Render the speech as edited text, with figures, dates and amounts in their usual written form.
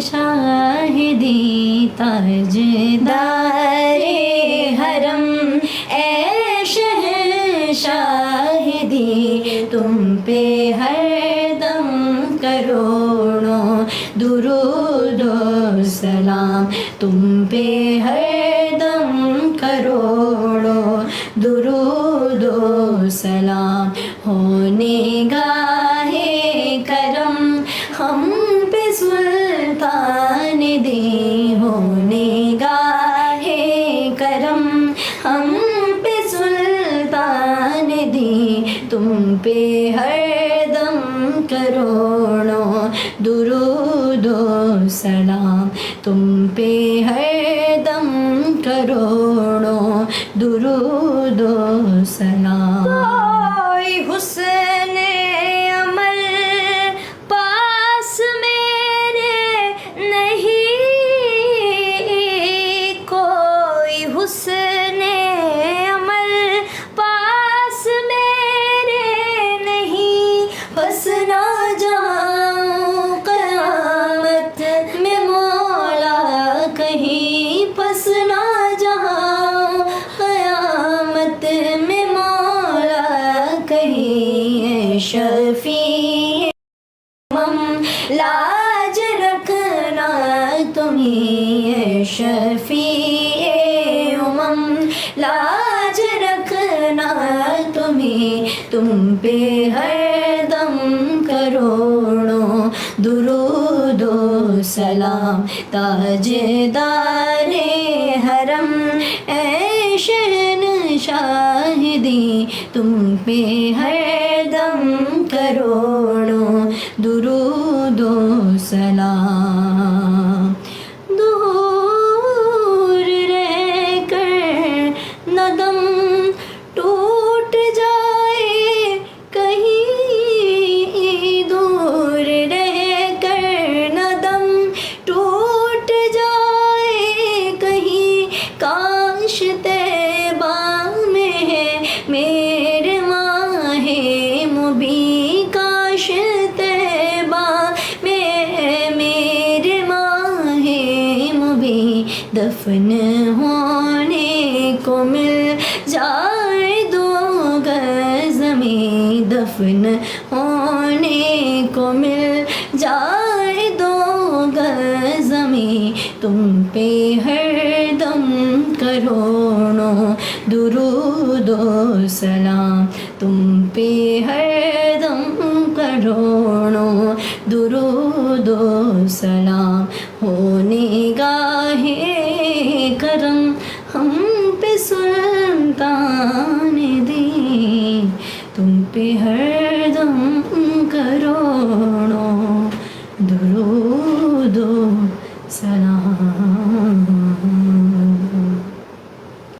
شاہدی تاجدار حرم اے شاہدی تم پہ ہر دم کروڑوں درود و سلام، تم پہ ہر دم کروڑوں درود و سلام، ہونے گاہے کرم ہم پہ سلطان دی، ہونے گاہے کرم ہم پہ سلطان دی، تم پہ ہر دم کروڑوں درود و سلام، تم پہ ہر دم کروڑوں درود و سلام۔ کوئی حسن عمل پاس میرے نہیں، کوئی حسن عمل پاس میرے نہیں، بس نہ جاؤں قیامت میں مولا کہیں، بس نہ جاؤں قیامت میں مولا کہیں، اے شفیع امم لاج رکھنا تمہیں، اے شفیع امم لاج رکھنا تمہیں، تم پہ ہر دم کروڑوں درود و سلام، تاجدار حرم اے شہنشاہدی تم پہ ہر دم کروڑوں درود و سلام۔ دور رہ کر نہ دم ٹوٹ جائے کہیں، دور رہ کر نہ دم ٹوٹ جائے کہیں، کاش طیبہ میں ہے میرے ماہ مبین، کاش طیبہ میں ہے میرے ماہ مبین، دفن ہونے کو مل جائے 2 گز زمین، دفن ہونے کو مل جائے 2 گز زمین، تم پہ ہر دم کروڑوں درود و سلام، تم پہ ہر دم کروڑوں درود و سلام، ہونے گاہے کرم ہم پہ سلطان دی، تم پہ ہر دم کروڑوں درود و سلام۔